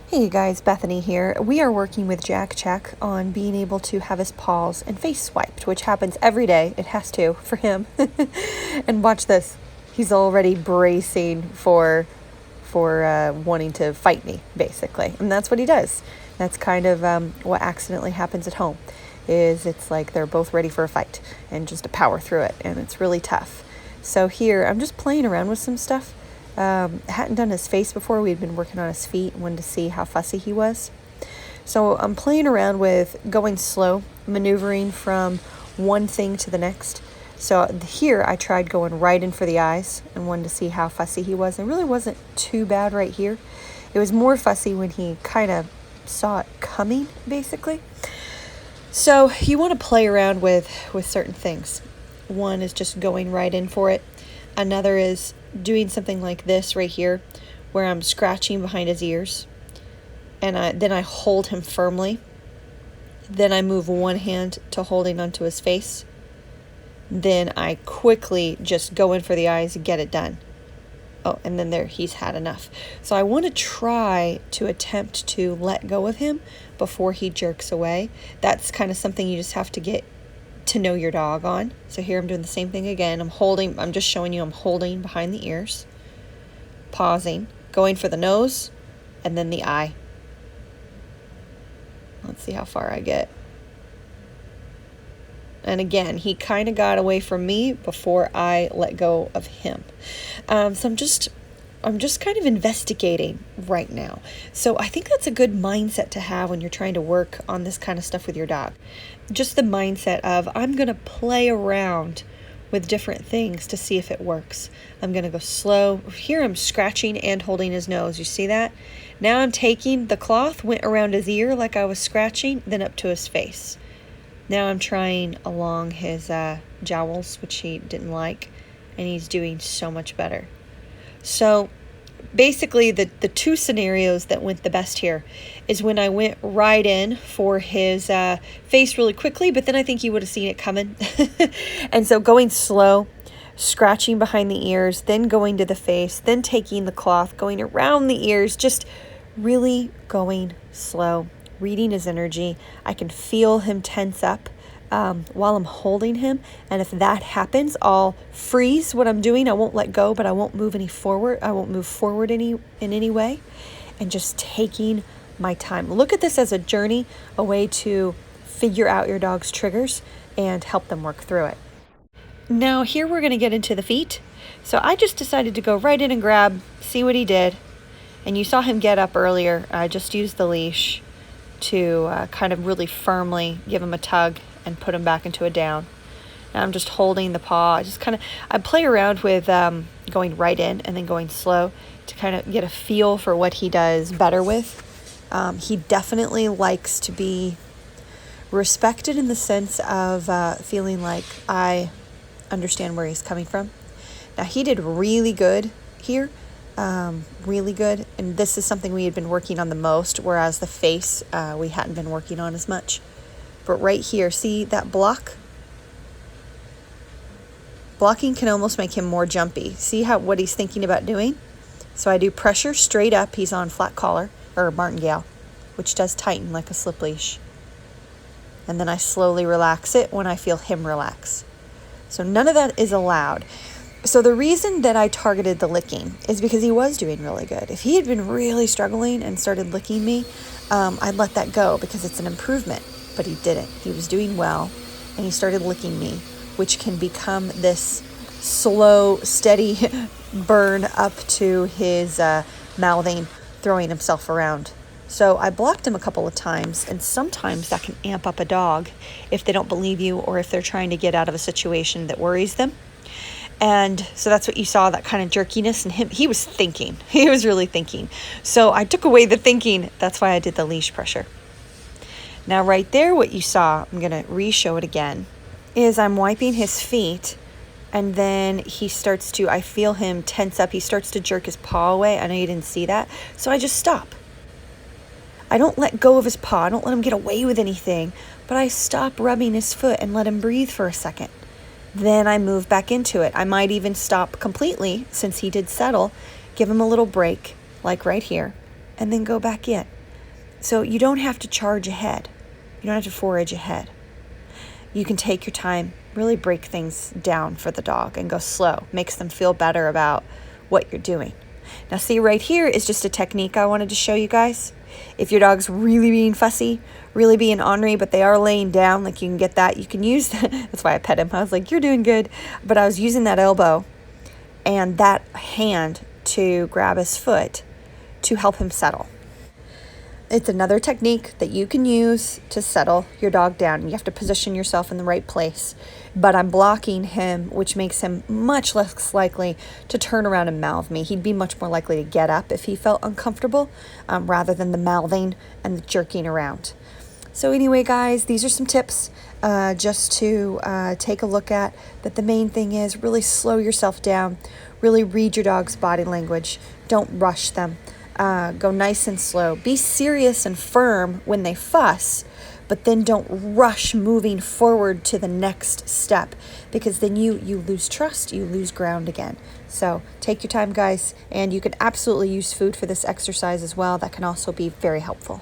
Hey guys, Bethany here. We are working with Jack Check on being able to have his paws and face swiped, which happens every day. It has to for him. And watch this. He's already bracing for wanting to fight me, basically. And that's what he does. That's kind of what accidentally happens at home. It's like they're both ready for a fight and just to power through it, and it's really tough. So here, I'm just playing around with some stuff. Hadn't done his face before. We'd been working on his feet and wanted to see how fussy he was. So I'm playing around with going slow, maneuvering from one thing to the next. So here I tried going right in for the eyes and wanted to see how fussy he was. It really wasn't too bad right here. It was more fussy when he kind of saw it coming, basically. So you want to play around with certain things. One is just going right in for it. Another is doing something like this right here, where I'm scratching behind his ears, and then I hold him firmly. Then I move one hand to holding onto his face. Then I quickly just go in for the eyes and get it done. Oh, and then there, he's had enough. So I want to try to attempt to let go of him before he jerks away. That's kind of something you just have to get to know your dog on. So here I'm doing the same thing again. I'm just showing you I'm holding behind the ears, pausing, going for the nose, and then the eye. Let's see how far I get. And again, he kind of got away from me before I let go of him. So I'm just kind of investigating right now. So I think that's a good mindset to have when you're trying to work on this kind of stuff with your dog. Just the mindset of, I'm going to play around with different things to see if it works. I'm going to go slow. Here I'm scratching and holding his nose. You see that? Now I'm taking the cloth, went around his ear like I was scratching, then up to his face. Now I'm trying along his jowls, which he didn't like, and he's doing so much better. So basically the two scenarios that went the best here is when I went right in for his face really quickly, but then I think he would have seen it coming. And so going slow, scratching behind the ears, then going to the face, then taking the cloth, going around the ears, just really going slow, reading his energy. I can feel him tense up while I'm holding him, and if that happens, I'll freeze what I'm doing. I won't let go, but I won't move any forward. I won't move forward in any way, and just taking my time. Look at this as a journey, a way to figure out your dog's triggers and help them work through it. Now here we're going to get into the feet. So I just decided to go right in and grab, see what he did, and you saw him get up earlier. I just used the leash to kind of really firmly give him a tug and put him back into a down. Now I'm just holding the paw. I play around with going right in and then going slow to kind of get a feel for what he does better with. He definitely likes to be respected in the sense of feeling like I understand where he's coming from. Now he did really good here. Really good, and this is something we had been working on the most, whereas the face we hadn't been working on as much. But right here, see that block? Blocking can almost make him more jumpy. See what he's thinking about doing? So I do pressure straight up. He's on flat collar or martingale, which does tighten like a slip leash. And then I slowly relax it when I feel him relax. So none of that is allowed. So the reason that I targeted the licking is because he was doing really good. If he had been really struggling and started licking me, I'd let that go because it's an improvement. But he didn't. He was doing well, and he started licking me, which can become this slow, steady burn up to his mouthing, throwing himself around. So I blocked him a couple of times, and sometimes that can amp up a dog if they don't believe you or if they're trying to get out of a situation that worries them. And so that's what you saw, that kind of jerkiness in him. He was thinking. He was really thinking. So I took away the thinking. That's why I did the leash pressure. Now right there, what you saw, I'm going to re-show it again, is I'm wiping his feet, and then I feel him tense up. He starts to jerk his paw away. I know you didn't see that. So I just stop. I don't let go of his paw. I don't let him get away with anything, but I stop rubbing his foot and let him breathe for a second. Then I move back into it. I might even stop completely, since he did settle, give him a little break, like right here, and then go back in. So you don't have to charge ahead. You don't have to forage ahead. You can take your time, really break things down for the dog and go slow. Makes them feel better about what you're doing. Now see, right here is just a technique I wanted to show you guys. If your dog's really being fussy, really being ornery, but they are laying down, like you can get that. You can use that. That's why I pet him. I was like, you're doing good. But I was using that elbow and that hand to grab his foot to help him settle. It's another technique that you can use to settle your dog down. You have to position yourself in the right place. But I'm blocking him, which makes him much less likely to turn around and mouth me. He'd be much more likely to get up if he felt uncomfortable, rather than the mouthing and the jerking around. So anyway, guys, these are some tips just to take a look at. But the main thing is really slow yourself down. Really read your dog's body language. Don't rush them. Go nice and slow. Be serious and firm when they fuss, but then don't rush moving forward to the next step, because then you lose trust, you lose ground again. So take your time, guys, and you can absolutely use food for this exercise as well. That can also be very helpful.